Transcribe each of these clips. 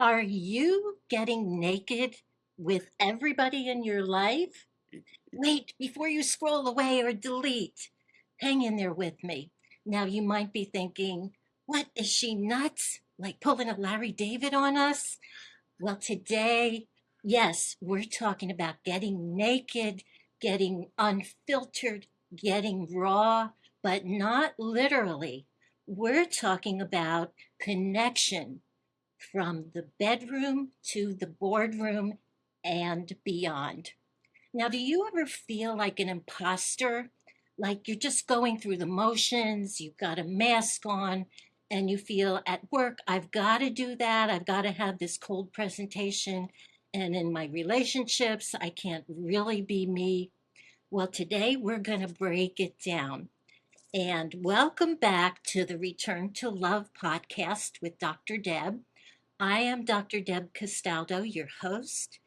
Are you getting naked with everybody in your life? Wait, before you scroll away or delete, hang in there with me. Now, you might be thinking, what is she nuts? Like pulling a Larry David on us? Well, today, yes, we're talking about getting naked, getting unfiltered, getting raw, but not literally. We're talking about connection from the bedroom to the boardroom and beyond. Now, do you ever feel like an imposter? Like you're just going through the motions, you've got a mask on, and you feel at work, I've got to do that. I've got to have this cold presentation. And in my relationships, I can't really be me. Well, today we're going to break it down. And welcome back to the Return to Love podcast with Dr. Deb. I am Dr. Deb Castaldo, your host,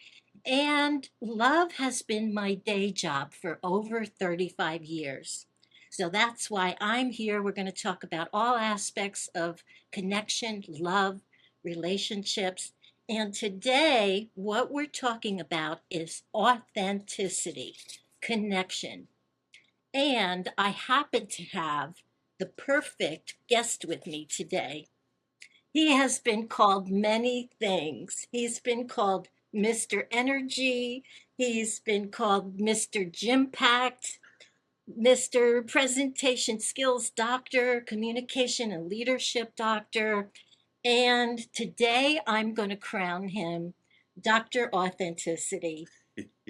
and love has been my day job for over 35 years. So that's why I'm here. We're going to talk about all aspects of connection, love, relationships. And today, what we're talking about is authenticity, connection. And I happen to have the perfect guest with me today. He has been called many things. He's been called Mr. Energy. He's been called Mr. Gym Packed, Mr. Presentation Skills Doctor, Communication and Leadership Doctor. And today I'm going to crown him Dr. Authenticity.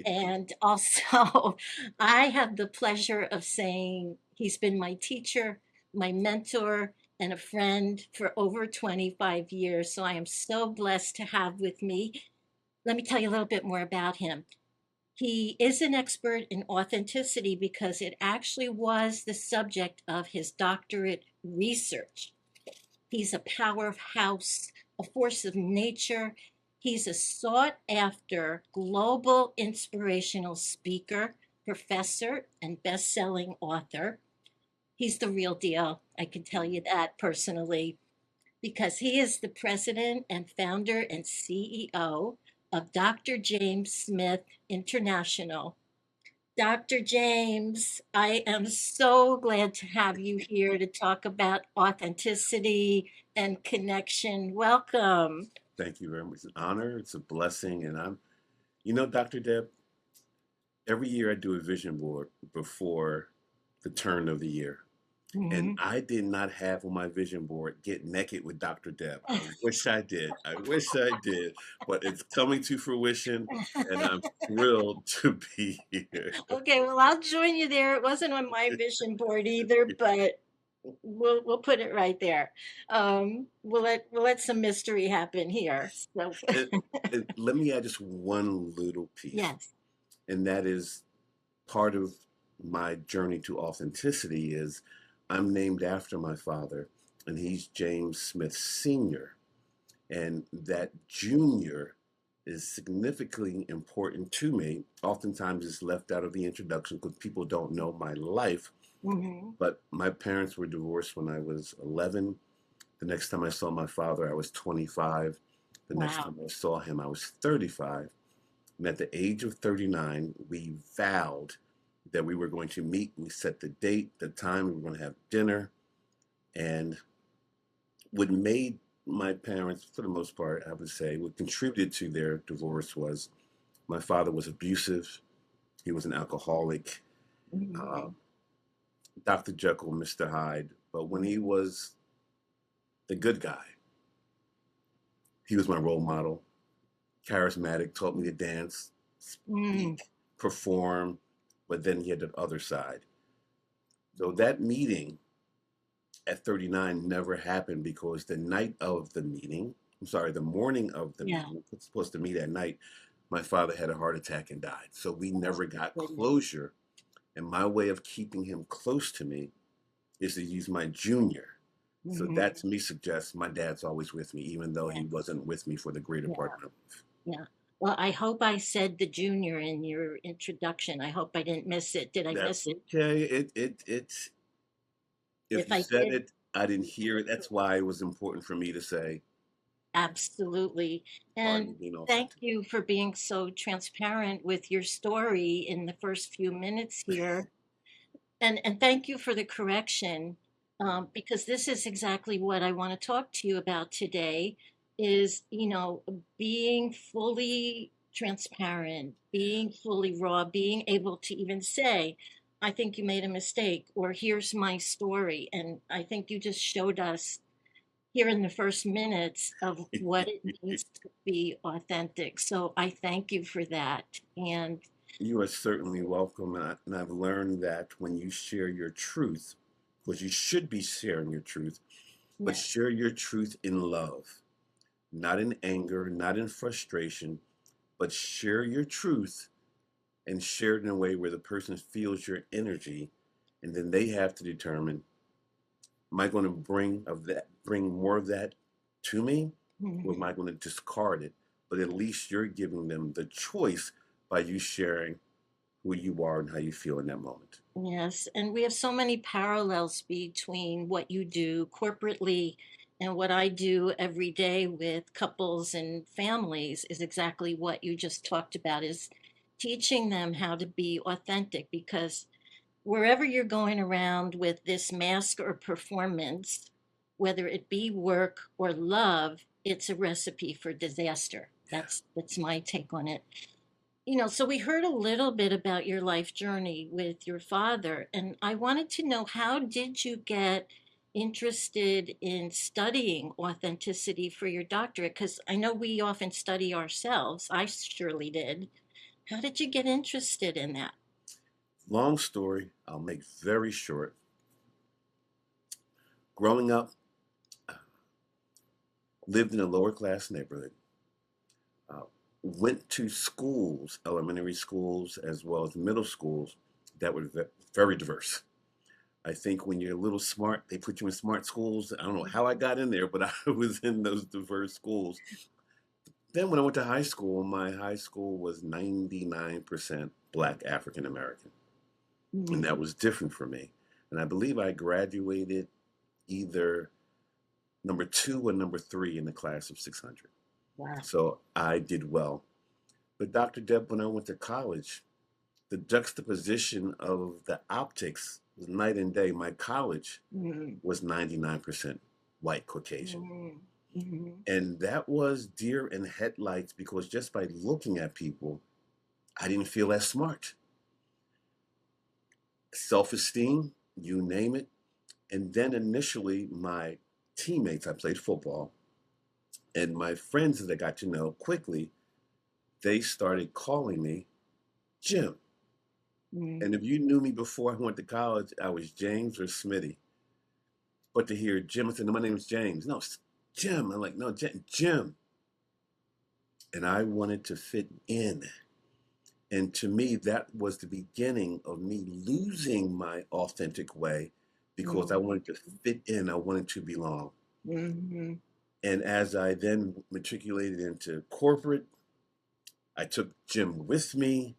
And also, I have the pleasure of saying he's been my teacher, my mentor, and a friend for over 25 years. So I am so blessed to have with me. Let me tell you a little bit more about him. He is an expert in authenticity because it actually was the subject of his doctorate research. He's a powerhouse, a force of nature. He's a sought after global inspirational speaker, professor, and best selling author. He's the real deal. I can tell you that personally because he is the president and founder and CEO of Dr. James Smith International. Dr. James, I am so glad to have you here to talk about authenticity and connection. Welcome. Thank you very much. It's an honor. It's a blessing. And Dr. Deb, every year I do a vision board before the turn of the year. And Mhm. I did not have on my vision board get naked with Dr. Deb. I wish I did. I wish I did. But it's coming to fruition, and I'm thrilled to be here. Okay, well, I'll join you there. It wasn't on my vision board either, but we'll put it right there. We'll let some mystery happen here. So And, and let me add just one little piece, yes. and that is part of my journey to authenticity is I'm named after my father, and he's James Smith Sr. And that junior is significantly important to me. Oftentimes it's left out of the introduction because people don't know my life. Hmm. But my parents were divorced when I was 11. The next time I saw my father, I was 25. The next Wow. time I saw him, I was 35. And at the age of 39, we vowed that we were going to meet. We set the date, the time, we were going to have dinner. And what made my parents, for the most part, I would say, what contributed to their divorce was my father was abusive. He was an alcoholic, uh, Mhm. Dr. Jekyll, Mr. Hyde. But when he was the good guy, he was my role model, charismatic, taught me to dance, Mm. speak, perform. But then he had the other side. So that meeting at 39 never happened because the night of the meeting, I'm sorry, the morning of the Yeah. meeting, we're supposed to meet at night, my father had a heart attack and died. So we Oh, never got goodness. closure. And my way of keeping him close to me is to use my junior. So that Hmm. to me suggests my dad's always with me, even though he Yes. wasn't with me for the greater part Yeah. of my life. Yeah. Well, I hope I said the junior in your introduction. I hope I didn't miss it. Did I That's miss it? okay. It's if If you I said did, it, I didn't hear it. That's why it was important for me to say Absolutely. Part of And being thank authentic. you for being so transparent with your story in the first few minutes here. And thank you for the correction, because this is exactly what I want to talk to you about today is, being fully transparent, being fully raw, being able to even say, I think you made a mistake, or here's my story. And I think you just showed us here in the first minutes of what it means to be authentic. So I thank you for that. And You are certainly welcome. And I've learned that when you share your truth, because you should be sharing your truth, but yes, share your truth in love, not in anger, not in frustration, but share your truth and share it in a way where the person feels your energy. And then they have to determine, am I going to bring more of that to me, or am mhm, I going to discard it? But at least you're giving them the choice by you sharing who you are and how you feel in that moment. yes. And we have so many parallels between what you do corporately and what I do every day with couples and families is exactly what you just talked about is teaching them how to be authentic because wherever you're going around with this mask or performance, whether it be work or love, it's a recipe for disaster. That's my take on it. So we heard a little bit about your life journey with your father, and I wanted to know how did you get interested in studying authenticity for your doctorate? Because I know we often study ourselves. I surely did. How did you get interested in that? Long story, I'll make very short. Growing up, lived in a lower class neighborhood, uh, went to schools, elementary schools, as well as middle schools that were very diverse. I think when you're a little smart, they put you in smart schools. I don't know how I got in there, but I was in those diverse schools. Then when I went to high school, my high school was 99% Black African American. And Mm, that was different for me. And I believe I graduated either number two or number three in the class of 600. wow. So I did well. But Dr. Deb, when I went to college, the juxtaposition of the optics was night and day. My college Mm, was 99% white Caucasian. mm, mhm. And that was deer in headlights because just by looking at people, I didn't feel as smart. Self esteem, you name it. And then initially, my teammates, I played football, and my friends that I got to know quickly, they started calling me Jim. Mm, And if you knew me before I went to college, I was James or Smitty. But to hear Jim, I said, no, my name is James. No, it's Jim. I'm like, no, Jim. And I wanted to fit in. And to me, that was the beginning of me losing my authentic way because I mm, wanted to fit in. I wanted to belong. mhm. And as I then matriculated into corporate, I took Jim with me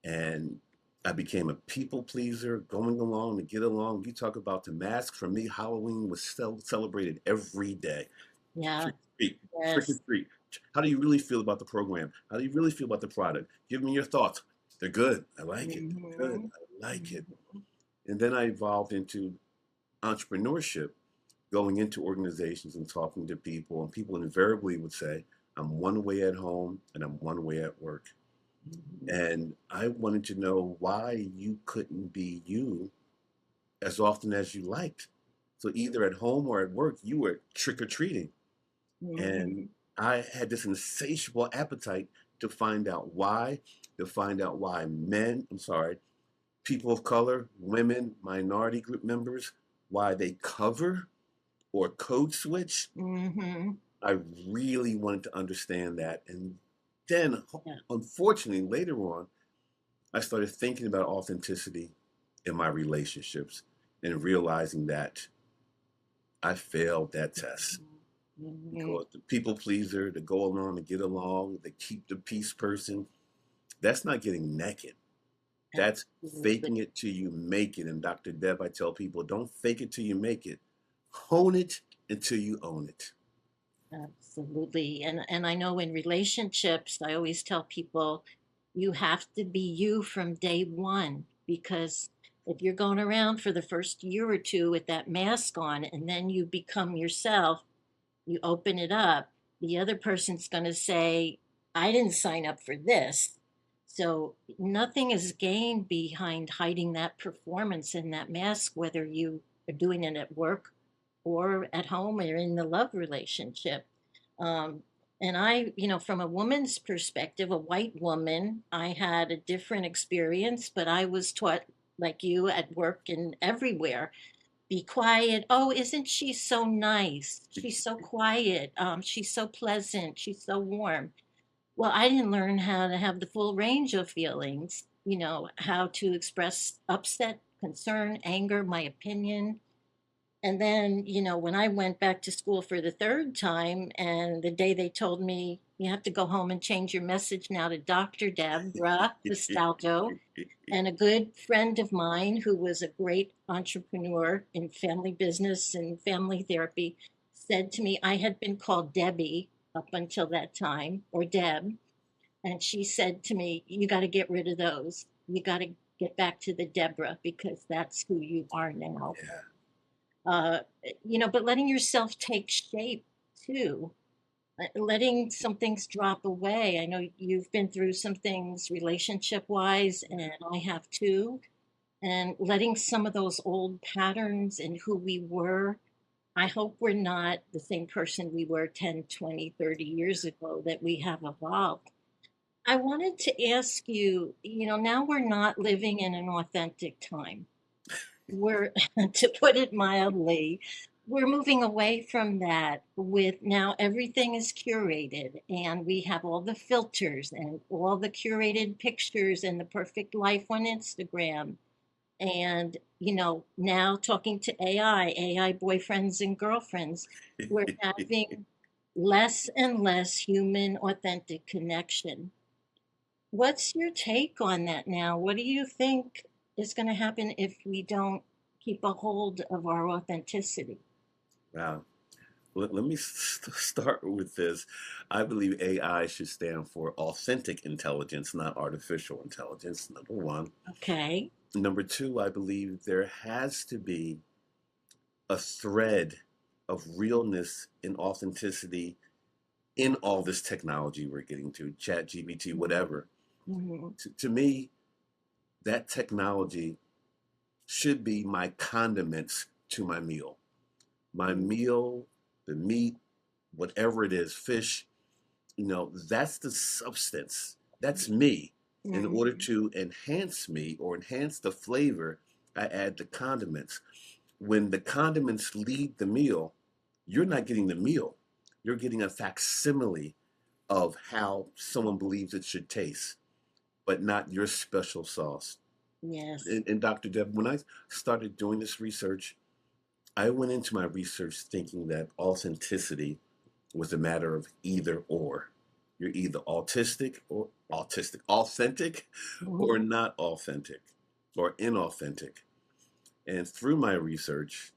and I became a people pleaser, going along to get along. You talk about the mask. For me, Halloween was celebrated every day. Yeah, Trick or treat, trick or yes. treat. How do you really feel about the program? How do you really feel about the product? Give me your thoughts. They're good. I like it. They're good. Mhm, I like it. mhm. And then I evolved into entrepreneurship, going into organizations and talking to people. And people invariably would say, I'm one way at home and I'm one way at work. Mhm. And I wanted to know why you couldn't be you as often as you liked. So either at home or at work, you were trick or treating. And Mhm. I had this insatiable appetite to find out why, to find out why men, I'm sorry, people of color, women, minority group members, why they cover or code switch. Mhm. I really wanted to understand that. And then, Yeah. unfortunately, later on, I started thinking about authenticity in my relationships and realizing that I failed that test Mhm. because the people pleaser, to go along, to get along, to keep the peace person, that's not getting naked. That's Absolutely. faking it till you make it. And Dr. Deb, I tell people, don't fake it till you make it. Hone it until you own it. Absolutely. And I know in relationships, I always tell people you have to be you from day one, because if you're going around for the first year or two with that mask on and then you become yourself, you open it up, the other person's going to say, I didn't sign up for this. So nothing is gained behind hiding that performance in that mask, whether you are doing it at work or at home or in the love relationship. Um, and from a woman's perspective, a white woman, I had a different experience, but I was taught, like you, at work and everywhere, be quiet. Oh, isn't she so nice? She's so quiet. She's so pleasant. She's so warm. Well, I didn't learn how to have the full range of feelings, how to express upset, concern, anger, my opinion. And then, when I went back to school for the third time, and the day they told me, you have to go home and change your message now to Dr. Deborah Vistaldo, and a good friend of mine who was a great entrepreneur in family business and family therapy said to me, I had been called Debbie up until that time, or Deb. And she said to me, you got to get rid of those. You got to get back to the Deborah, because that's who you are now. Yeah. uh, but letting yourself take shape too, letting some things drop away. I know you've been through some things relationship wise, and I have too. And letting some of those old patterns and who we were, I hope we're not the same person we were 10, 20, 30 years ago, that we have evolved. I wanted to ask you, now we're not living in an authentic time. We're, to put it mildly, we're moving away from that. With now everything is curated, and we have all the filters and all the curated pictures and the perfect life on Instagram. And, now talking to AI boyfriends and girlfriends, we're having less and less human authentic connection. What's your take on that now? What do you think is going to happen if we don't keep a hold of our authenticity? Wow. Let me start with this. I believe AI should stand for authentic intelligence, not artificial intelligence, number one. Okay. Number two, I believe there has to be a thread of realness and authenticity in all this technology we're getting to, chat, GPT, whatever. Mhm. To me, that technology should be my condiments to my meal. My meal, the meat, whatever it is, fish, that's the substance. That's me. In order Mhm. to enhance me or enhance the flavor, I add the condiments. When the condiments lead the meal, you're not getting the meal. You're getting a facsimile of how someone believes it should taste, but not your special sauce. Yes. And Dr. Deb, when I started doing this research, I went into my research thinking that authenticity was a matter of either or. You're either authentic, or Mhm. not authentic, or inauthentic. And through my research,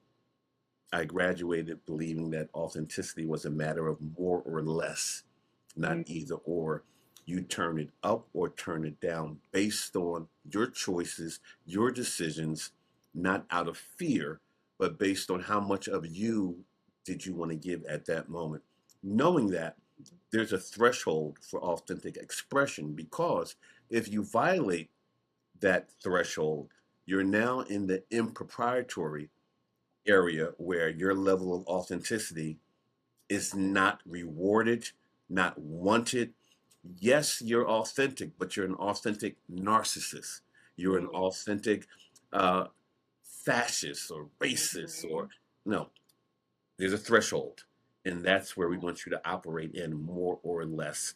I graduated believing that authenticity was a matter of more or less, not Mhm. either or. You turn it up or turn it down based on your choices, your decisions, not out of fear, but based on how much of you did you want to give at that moment. Knowing that there's a threshold for authentic expression, because if you violate that threshold, you're now in the improprietary area where your level of authenticity is not rewarded, not wanted. Yes, you're authentic, but you're an authentic narcissist. You're an Mhm. authentic uh, fascist or racist, or Mhm. no, there's a threshold. And that's where we want you to operate in, more or less.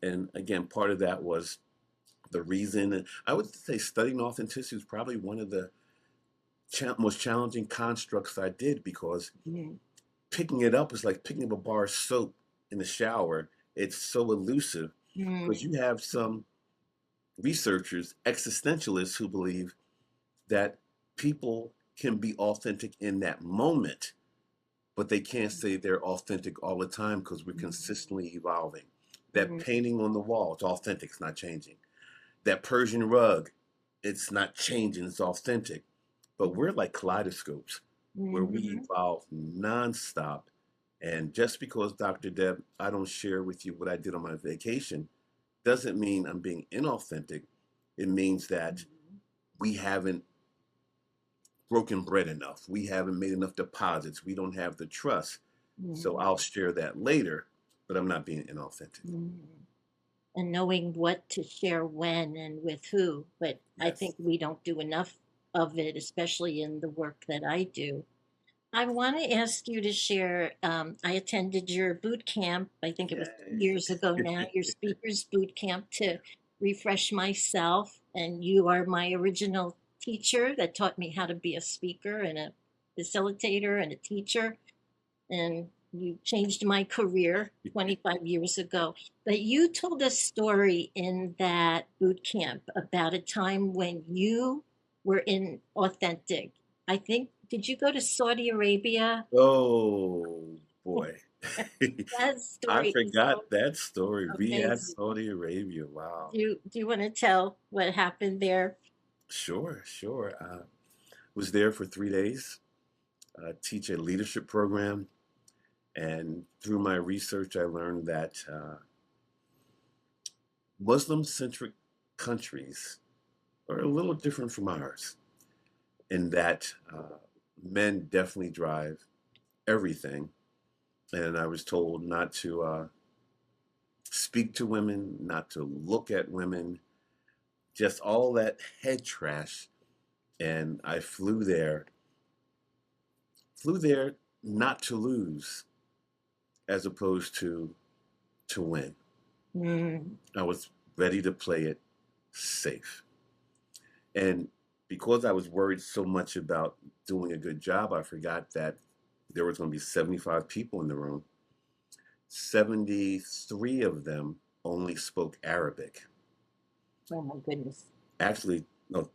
And again, part of that was the reason. I would say studying authenticity was probably one of the most challenging constructs I did, because Mhm. picking it up is like picking up a bar of soap in the shower. It's so elusive, because Mhm. you have some researchers, existentialists, who believe that people can be authentic in that moment, but they can't say they're authentic all the time because we're consistently evolving. That Mhm. painting on the wall, it's authentic, it's not changing. That Persian rug, it's not changing, it's authentic. But we're like kaleidoscopes where we Mhm. evolve nonstop. And just because, Dr. Deb, I don't share with you what I did on my vacation doesn't mean I'm being inauthentic. It means that Mhm. we haven't broken bread enough. We haven't made enough deposits. We don't have the trust. So Mhm. I'll share that later, but I'm not being inauthentic. Mhm. And knowing what to share when and with who. But I Yes. think we don't do enough of it, especially in the work that I do. I want to ask you to share. I attended your boot camp, I think it was Yay. 2 years ago now, your speaker's boot camp to refresh myself. And you are my original teacher that taught me how to be a speaker and a facilitator and a teacher. And you changed my career 25 years ago. But you told a story in that boot camp about a time when you were in authentic. I think, did you go to Saudi Arabia? Oh boy. That I story is so forgot that story. Riyadh, amazing. Saudi Arabia. Wow. Do you want to tell what happened there? Sure, sure. Was there for 3 days, teach a leadership program. And through my research, I learned that Muslim centric countries are a little different from ours in that men definitely drive everything. And I was told not to speak to women, not to look at women, just all that head trash. And I flew there not to lose as opposed to win. Mm, I was ready to play it safe. And because I was worried so much about doing a good job, I forgot that there was going to be 75 people in the room. 73 of them only spoke Arabic. oh my goodness. Actually, no,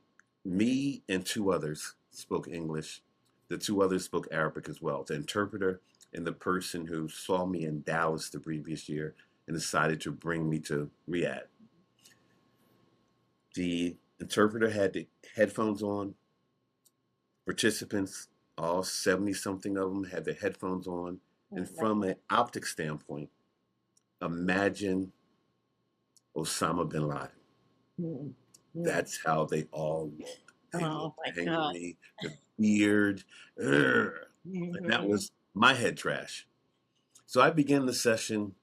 me and two others spoke English. The two others spoke Arabic as well. The interpreter and the person who saw me in Dallas the previous year and decided to bring me to Riyadh. The interpreter had the headphones on. Participants, all 70 something of them, had their headphones on. Oh And my from an optic standpoint, imagine Osama bin Laden. mm, mm. That's how they all looked. They Oh looked my God. angry, the beard, and that Mhm. was my head trash. So I began the session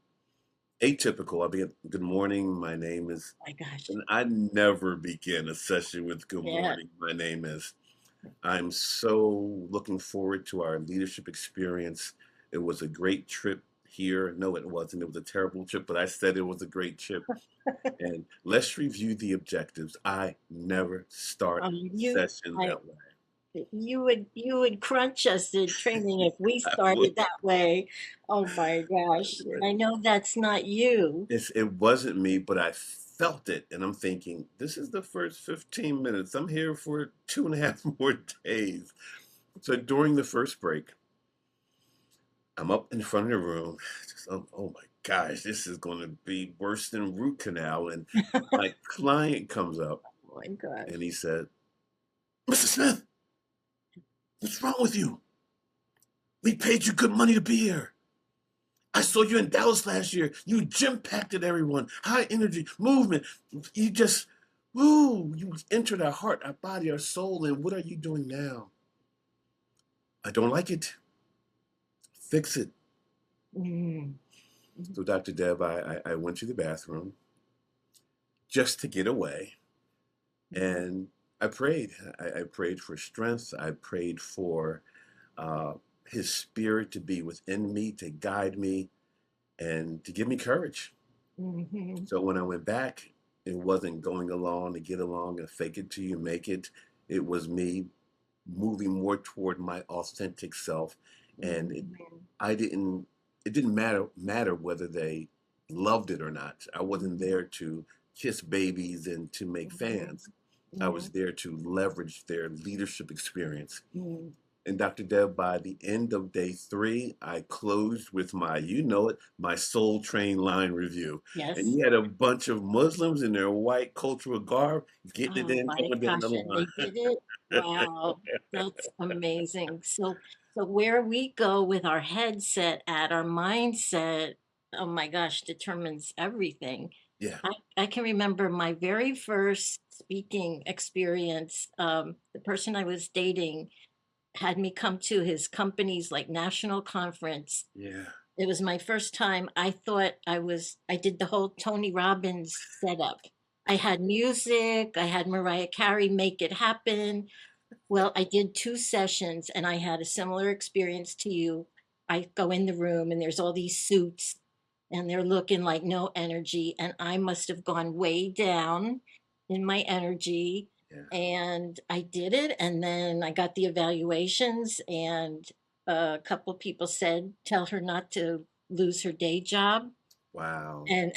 atypical. I began, good morning, my name is, My gosh. and I never begin a session with good Yeah. morning, my name is. I'm so looking forward to our leadership experience. It was a great trip here. No, it wasn't. It was a terrible trip, but I said it was a great trip. And let's review the objectives. I never start You, sessions I, that way. you would crunch us in training if we I would. started that way. Oh my gosh. I know that's not you. It wasn't me, but I felt it. And I'm thinking, this is the first 15 minutes. I'm here for 2.5 more days. So during the first break, I'm up in front of the room. Just, oh my gosh, this is going to be worse than root canal. And my client comes up Oh my gosh. and he said, Mr. Smith, what's wrong with you? We paid you good money to be here. I saw you in Dallas last year. You gym packed at everyone, high energy, movement. You just, woo, you entered our heart, our body, our soul. And what are you doing now? I don't like it. Fix it. Mm. So, Dr. Deb, I went to the bathroom just to get away. And I prayed. I prayed for strength. I prayed for uh, his spirit to be within me, to guide me, and to give me courage. Mhm. So when I went back, it wasn't going along to get along and fake it till you make it. It was me moving more toward my authentic self. And Mhm. I didn't, it didn't matter whether they loved it or not. I wasn't Mhm. there to kiss babies and to make Mhm. fans. I was Mhm. there to leverage their leadership experience. Mhm. And Dr. Deb, by the end of day 3, I closed with my, you know it, my Soul Train line review. And Yes. you had a bunch of Muslims in their white cultural garb getting it Oh in, my going down the gosh, and they did it? line. Wow, that's amazing. So where we go with our headset at, our mindset, oh my gosh, determines everything. Yeah, I can remember my very first speaking experience. The person I was dating had me come to his company's like national conference. yeah. It was my first time. I thought I did the whole Tony Robbins setup. I had music, I had Mariah Carey make it happen. Well, I did 2 sessions and I had a similar experience to you. I go in the room and there's all these suits and they're looking like no energy. And I must have gone way down in my energy. Yeah. And I did it. And then I got the evaluations, and a couple of people said, tell her not to lose her day job. Wow. And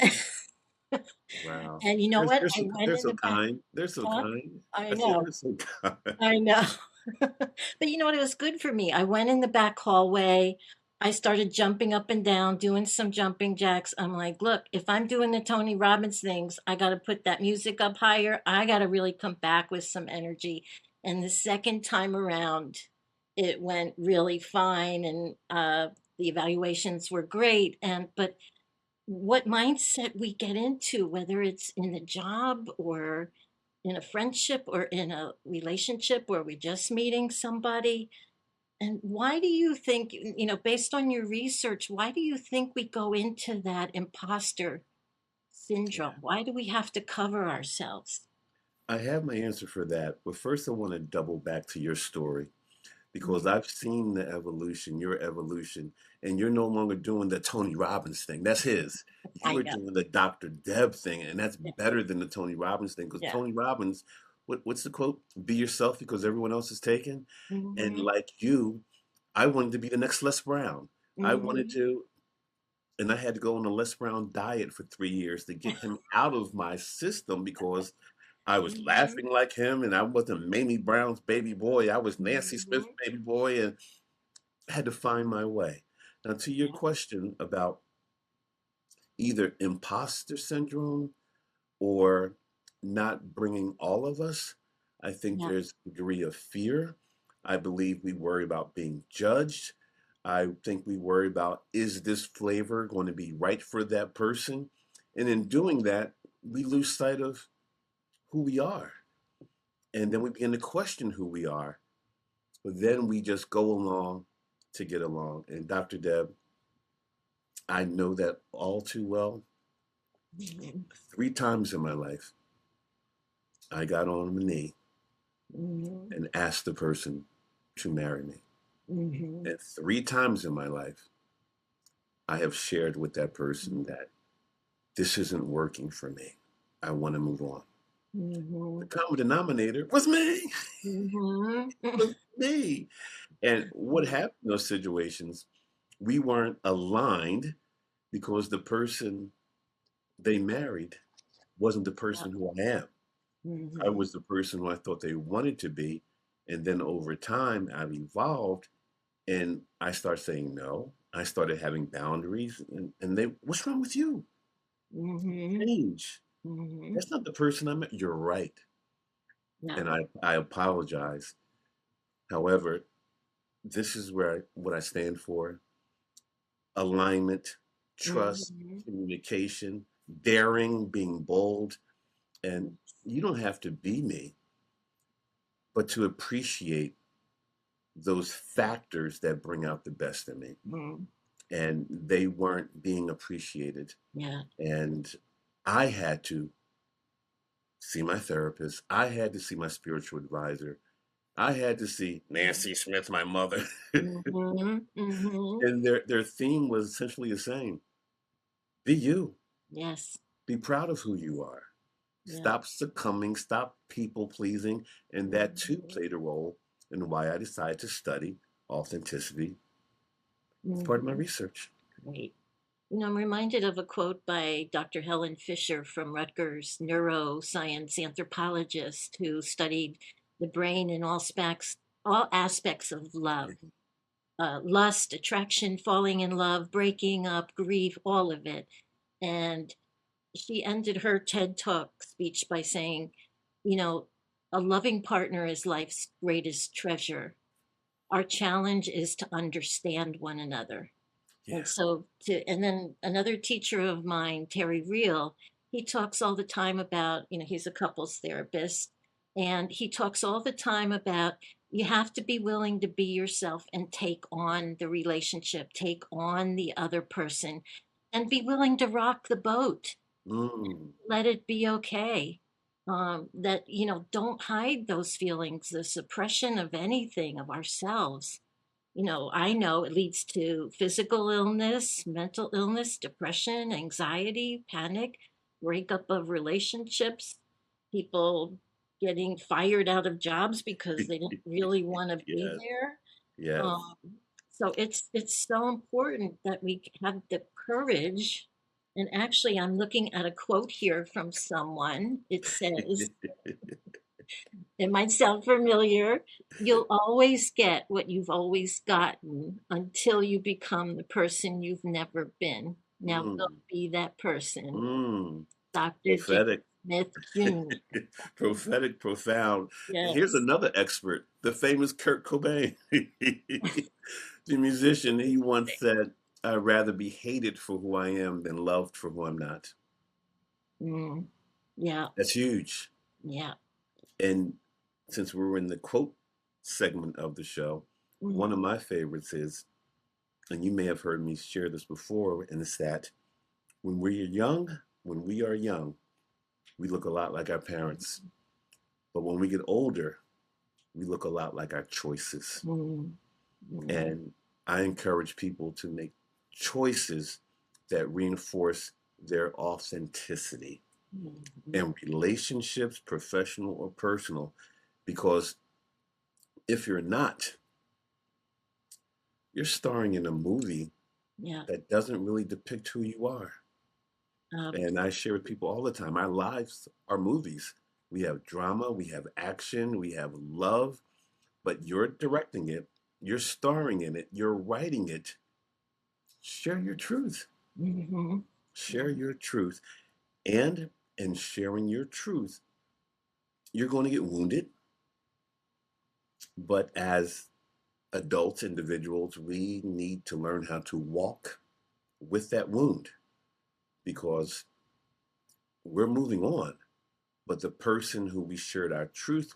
Wow. and you know They're, what? they're I so, went they're in so the back. kind. They're so Huh? kind. I I said know. they're so kind. I know. But you know what? It was good for me. I went in the back hallway. I started jumping up and down, doing some jumping jacks. I'm like, look, if I'm doing the Tony Robbins things, I got to put that music up higher. I got to really come back with some energy. And the second time around, it went really fine. And the evaluations were great. But what mindset we get into, whether it's in the job or in a friendship or in a relationship where we're just meeting somebody. And why do you think, based on your research, why do you think we go into that imposter syndrome? Yeah. Why do we have to cover ourselves? I have my answer for that. But first, I want to double back to your story because Mhm. I've seen the evolution, your evolution, and you're no longer doing the Tony Robbins thing. That's his. You I are know. doing the Dr. Deb thing, and that's Yeah. better than the Tony Robbins thing because Yeah. Tony Robbins, what's the quote? Be yourself because everyone else is taken. And Hmm. like you, I wanted to be the next Les Brown. I wanted Hmm. to, and I had to go on a Les Brown diet for 3 years to get him out of my system because I was Hmm. laughing like him, and I wasn't Mamie Brown's baby boy. I was Nancy Smith's Hmm. baby boy, and I had to find my way. Now, to your Yeah. question about either imposter syndrome or not bringing all of us, I think Yeah. there's a degree of fear. I believe we worry about being judged. I think we worry about, is this flavor going to be right for that person? And in doing that, we lose sight of who we are. And then we begin to question who we are. But then we just go along to get along. And Dr. Deb, I know that all too well. Hmm. 3 times in my life, I got on my knee Hmm. and asked the person to marry me. Hmm. And 3 times in my life, I have shared with that person Hmm. that this isn't working for me. I want to move on. The Hmm. common denominator was me. Hmm. Was me. And what happened in those situations, we weren't aligned because the person they married wasn't the Yeah. person who I am. I Hmm. was the person who I thought they wanted to be. And then over time, I've evolved and I started saying no. I started having boundaries. And they, what's wrong with you? Hmm. Change. Hmm. That's not the person I'm. You're right. Yeah. And I apologize. However, this is where what I stand for: alignment, trust, Hmm. communication, daring, being bold. And you don't have to be me, but to appreciate those factors that bring out the best in me. Hmm. And they weren't being appreciated. Yeah. And I had to see my therapist. I had to see my spiritual advisor. I had to see Nancy Smith, my mother. Mhm, mhm. And their theme was essentially the same: be you, Yes, be proud of who you are. yeah. Stop succumbing, stop people pleasing. And that too Mhm, played a role in why I decided to study authenticity as part of my mhm. research. Great. I'm reminded of a quote by Dr. Helen Fisher from Rutgers, neuroscience anthropologist who studied the brain in all all aspects of love, lust, attraction, falling in love, breaking up, grief, all of it. And she ended her TED Talk speech by saying, you know, a loving partner is life's greatest treasure. Our challenge is to understand one another. Yeah. And so and then another teacher of mine, Terry Real, he talks all the time about, he's a couples therapist, and he talks all the time about you have to be willing to be yourself and take on the relationship, take on the other person, and be willing to rock the boat. Mm. Let it be okay. That, don't hide those feelings, the suppression of anything of ourselves. I know it leads to physical illness, mental illness, depression, anxiety, panic, breakup of relationships, people getting fired out of jobs because they didn't really want to be Yes. there. Yes. Um, so it's so important that we have the courage. And actually, I'm looking at a quote here from someone. It says, it might sound familiar. You'll always get what you've always gotten until you become the person you've never been. Now go Mm. be that person. Mm. Dr. James Prophetic. Smith Jr. Prophetic, profound. Here's Yes. another expert, the famous Kurt Cobain, the musician. He once said, I'd rather be hated for who I am than loved for who I'm not. Mm, yeah. That's huge. Yeah. And since we're in the quote segment of the show, one Mm, of my favorites is, and you may have heard me share this before, and it's that when we are young, we look a lot like our parents. But when we get older, we look a lot like our choices. mm, mm, And I encourage people to make choices that reinforce their authenticity mm, in relationships, professional or personal. Because if you're not, you're starring in a movie yeah. that doesn't really depict who you are. Um, And I share with people all the time our lives are movies. We have drama, we have action, we have love, but you're directing it, you're starring in it, you're writing it. Share your truth. mhm, Share your truth. And in sharing your truth, you're going to get wounded. But as adults, individuals, we need to learn how to walk with that wound because we're moving on. But the person who we shared our truth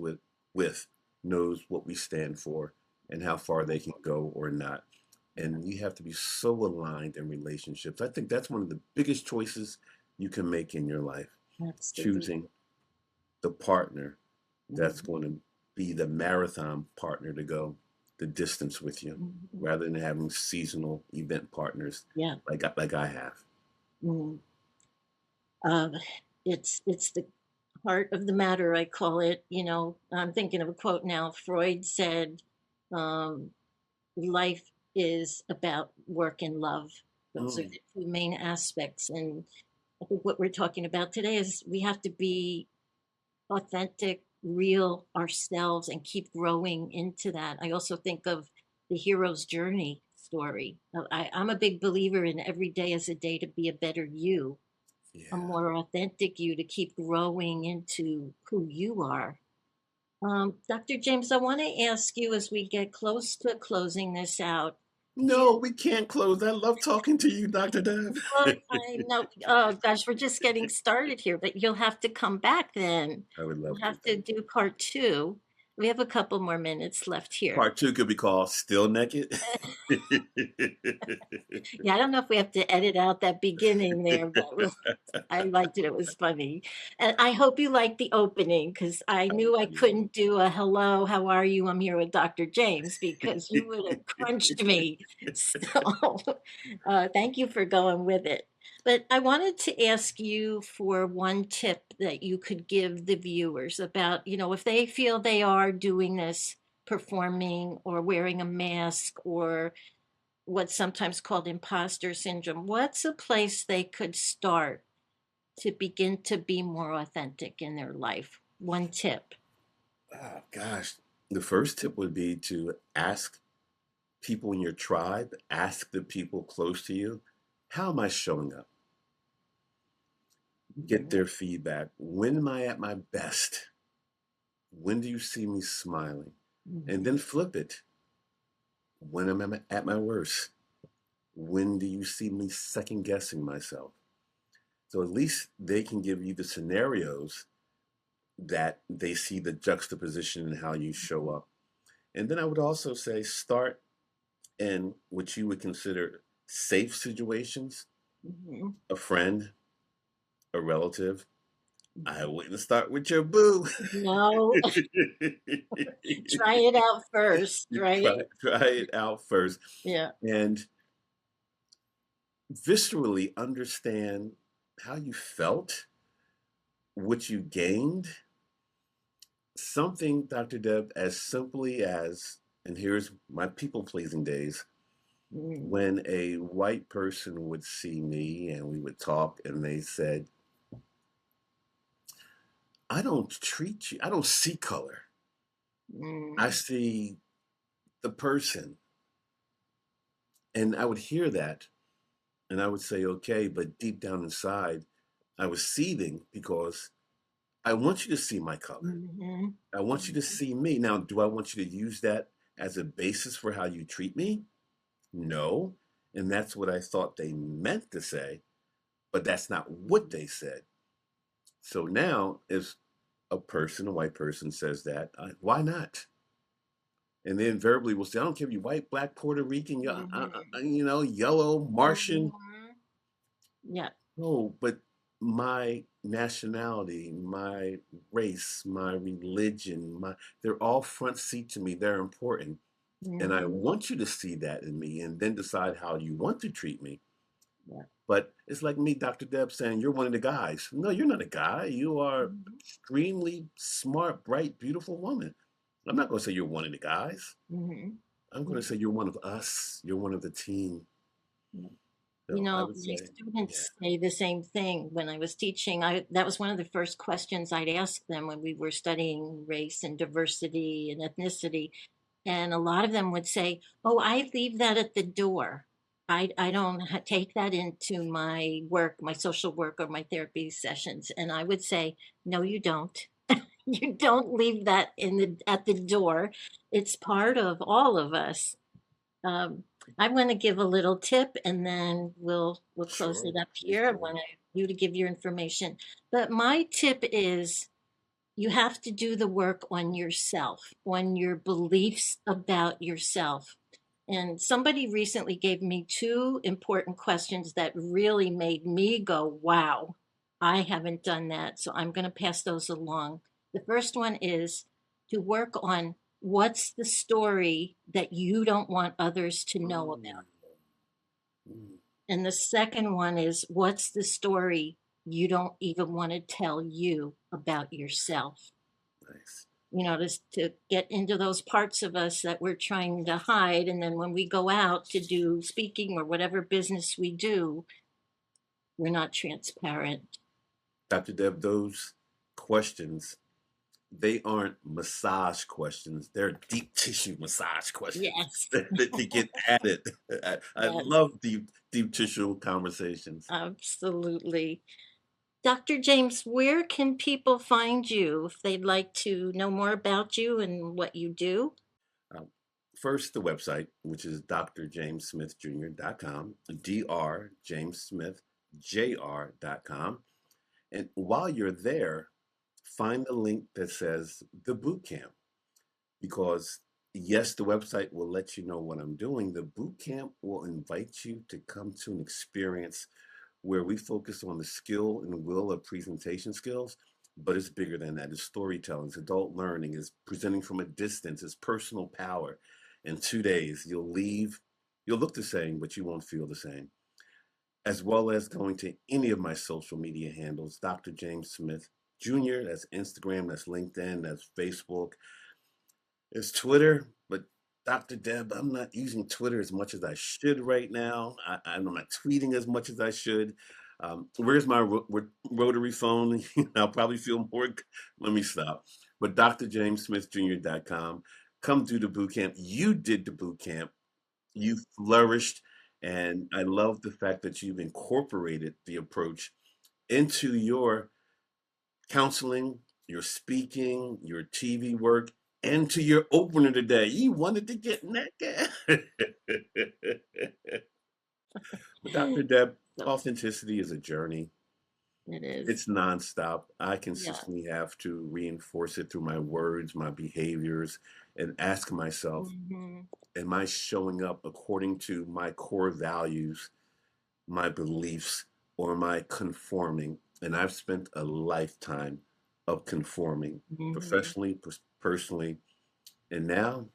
with knows what we stand for and how far they can go or not. And we have to be so aligned in relationships. I think that's one of the biggest choices you can make in your life, absolutely. choosing the partner that's Mhm, going to be the marathon partner to go the distance with you mhm. rather than having seasonal event partners Yeah. like I have. Mm. Um, it's the heart of the matter, I call it. I'm thinking of a quote now. Freud said, um, "Life is about work and love. Those are Mm, the two main aspects." And I think what we're talking about today is we have to be authentic, real ourselves, and keep growing into that. I also think of the hero's journey story. I'm a big believer in every day is a day to be a better you, a yeah. more authentic you, to keep growing into who you are. Dr. James, I want to ask you as we get close to closing this out. Do No, you, we can't close. I love talking to you, Dr. Deb. well, I know, oh gosh, we're just getting started here, but you'll have to come back then. I would We'll love to. have to Thank you. do part two. We have a couple more minutes left here. Part two could be called Still Naked. Yeah, I don't know if we have to edit out that beginning there, but I liked it. It was funny. And I hope you liked the opening because I knew I couldn't do a hello, how are you? I'm here with Dr. James because you would have crunched me. So thank you for going with it. But I wanted to ask you for one tip that you could give the viewers about, if they feel they are doing this, performing or wearing a mask or what's sometimes called imposter syndrome, what's a place they could start to begin to be more authentic in their life? One tip. Oh gosh. The first tip would be to ask people in your tribe, ask the people close to you, how am I showing up? Get Mhm. their feedback. When am I at my best? When do you see me smiling? And Mhm. then flip it. When am I at my worst? When do you see me second guessing myself? So at least they can give you the scenarios that they see the juxtaposition and how you show up. And then I would also say start in what you would consider safe situations, Mhm. a friend, a relative. I Mhm. wouldn't start with your boo. No, try it out first, You right? try it out first Yeah. and viscerally understand how you felt, what you gained. Something, Dr. Deb, as simply as, and here's my people pleasing days, Mm. when a white person would see me and we would talk and they said, I don't treat you, I don't see color. I Mm. see the person. And I would hear that and I would say, okay, but deep down inside, I was seething because I want you to see my color. Mhm. I want you to Mhm. see me. Now, do I want you to use that as a basis for how you treat me? No. And that's what I thought they meant to say, but that's not what they said. So now, if a person, a white person, says that, why not? And they invariably will say, I don't care if you're white, black, Puerto Rican, Mhm. yellow, Martian. Mhm. Yeah. No, but my nationality, my race, my religion, they're all front seat to me. They're important. And I Mhm. want you to see that in me and then decide how you want to treat me. Yeah. But it's like me, Dr. Deb, saying, you're one of the guys. No, you're not a guy. You are Mhm. extremely smart, bright, beautiful woman. I'm not going to say you're one of the guys. Mhm. I'm going to Mhm. say you're one of us. You're one of the team. Yeah. You So I know, would my say, yeah, students say the same thing when I was teaching. That was one of the first questions I'd ask them when we were studying race and diversity and ethnicity. And a lot of them would say, "Oh, I leave that at the door. I don't take that into my work, my social work, or my therapy sessions." And I would say, "No, you don't. You don't leave that in the at the door. It's part of all of us." Um, I want to give a little tip, and then we'll close sure, it up please here. I do. want you to give your information. But my tip is you have to do the work on yourself, on your beliefs about yourself. And somebody recently gave me two important questions that really made me go, wow, I haven't done that. So I'm going to pass those along. The first one is to work on what's the story that you don't want others to know Mm, about. mm, And the second one is what's the story you don't even want to tell you about yourself. nice. To get into those parts of us that we're trying to hide. And then when we go out to do speaking or whatever business we do, we're not transparent. Dr. Deb, those questions, they aren't massage questions. They're deep tissue massage questions Yes, that get added. I yes, love deep tissue conversations. absolutely. Dr. James, where can people find you if they'd like to know more about you and what you do? Um, First, the website, which is drjamessmithjr.com, drjamessmithjr.com. And while you're there, find the link that says the boot camp because yes, the website will let you know what I'm doing. The boot camp will invite you to come to an experience where we focus on the skill and will of presentation skills, but it's bigger than that. It's storytelling, it's adult learning, it's presenting from a distance, it's personal power. In 2 days, you'll leave, you'll look the same, but you won't feel the same. As well as going to any of my social media handles, Dr. James Smith Jr., that's Instagram, that's LinkedIn, that's Facebook, it's Twitter, but Dr. Deb, I'm not using Twitter as much as I should right now. I'm not tweeting as much as I should. Where's my rotary phone? I'll probably feel more. Let me stop. But drjamessmithjr.com. Come do the boot camp. You did the boot camp. You flourished. And I love the fact that you've incorporated the approach into your counseling, your speaking, your TV work, and to your opener today. You wanted to get naked. But Dr. Deb, So authenticity is a journey. it is. It's nonstop. I Yeah. consistently have to reinforce it through my words, my behaviors, and ask myself, Hmm. am I showing up according to my core values, my beliefs, or am I conforming? And I've spent a lifetime of conforming, Hmm. professionally, personally, and now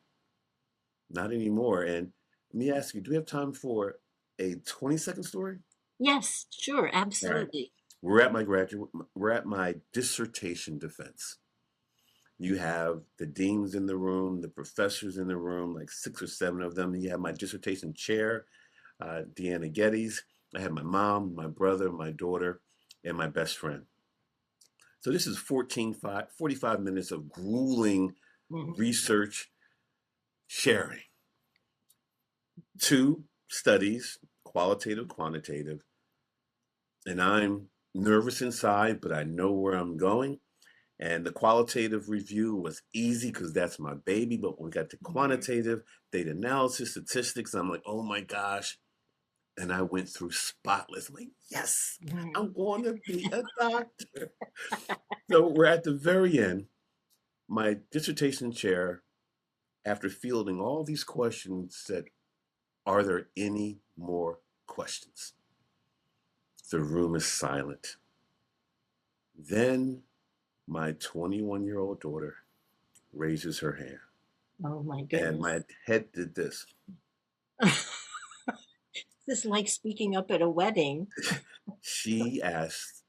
not anymore. And let me ask you, do we have time for a 20-second story? Yes, sure, All right. absolutely. We're at my dissertation defense. You have the deans in the room, the professors in the room, like 6 or 7 of them. You have my dissertation chair, Deanna Geddes. I have my mom, my brother, my daughter, and my best friend. So this is 45 minutes of grueling Hmm. research sharing. 2 studies, qualitative, quantitative, and I'm nervous inside, but I know where I'm going. And the qualitative review was easy because that's my baby. But when we got to Hmm. quantitative, data analysis, statistics, I'm like, oh my gosh. And I went through spotless. I'm like, yes, Hmm. I'm going to be a doctor. So we're at the very end. My dissertation chair, after fielding all these questions, said, are there any more questions? The room is silent. Then my 21-year-old daughter raises her hand, Oh my and goodness. my head did this. This is like speaking up at a wedding. She asked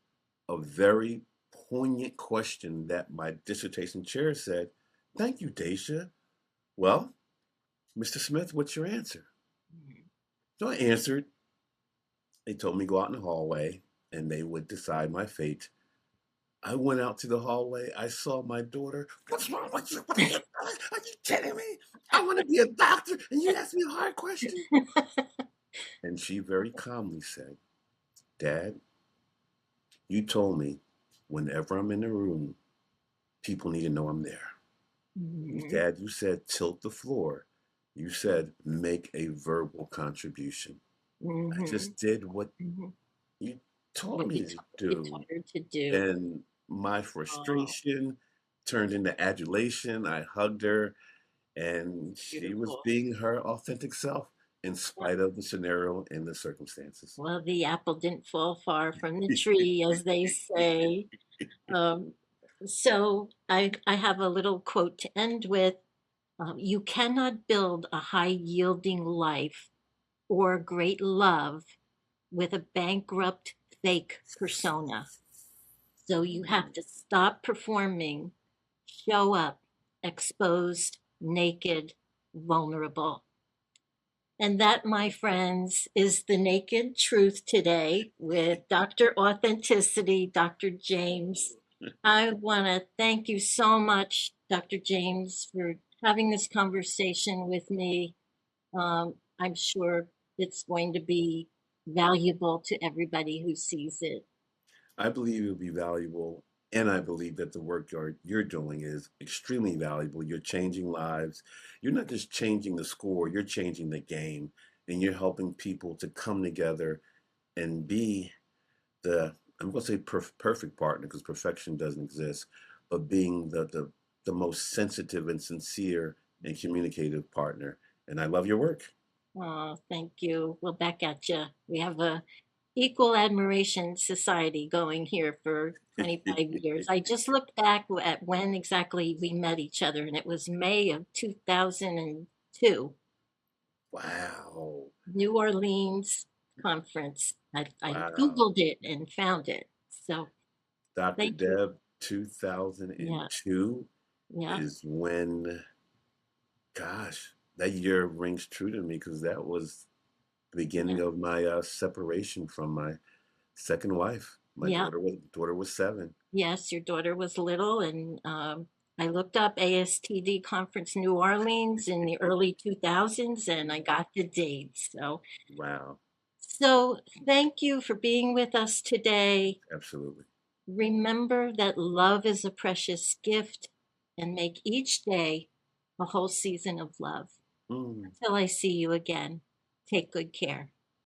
a very poignant question that my dissertation chair said, thank you, Daisha. Well, Mr. Smith, what's your answer? So I answered. They told me to go out in the hallway and they would decide my fate. I went out to the hallway. I saw my daughter. What's wrong with you? What are you doing? Are you kidding me? I want to be a doctor and you ask me a hard question. And she very calmly said, Dad, you told me whenever I'm in the room, people need to know I'm there. Mhm. Dad, you said tilt the floor. You said make a verbal contribution. I Mhm. just did what Mhm. you taught What me to you taught do. her to do. And my Oh, frustration turned into adulation. I hugged her, and she was beautiful. being her authentic self in Yeah. spite of the scenario and the circumstances. Well, the apple didn't fall far from the tree, as they say. Um, so I have a little quote to end with. You cannot build a high yielding life or great love with a bankrupt fake persona. So you have to stop performing, show up, exposed, naked, vulnerable. And that, my friends, is the naked truth today with Dr. Authenticity, Dr. James. I want to thank you so much, Dr. James, for having this conversation with me. I'm sure it's going to be valuable to everybody who sees it. I believe it will be valuable, and I believe that the work you're doing is extremely valuable. You're changing lives. You're not just changing the score, you're changing the game, and you're helping people to come together and be the, I'm going to say perfect partner because perfection doesn't exist, but being the most sensitive and sincere and communicative partner. And I love your work. Oh, thank you. Well, back at you. We have a equal admiration society going here for 25 years. I just looked back at when exactly we met each other, and it was May of 2002, Wow. New Orleans conference. I Wow. Googled it and found it. So Dr. thank you. Deb, Yeah, 2002 yeah, is when, gosh, that year rings true to me because that was the yeah, beginning of my separation from my second wife. My yeah. daughter was 7. Yes, your daughter was little, and I looked up ASTD Conference New Orleans in the early 2000s and I got the date. Wow. So thank you for being with us today. Absolutely. Remember that love is a precious gift and make each day a whole season of love. Mm. Until I see you again, take good care.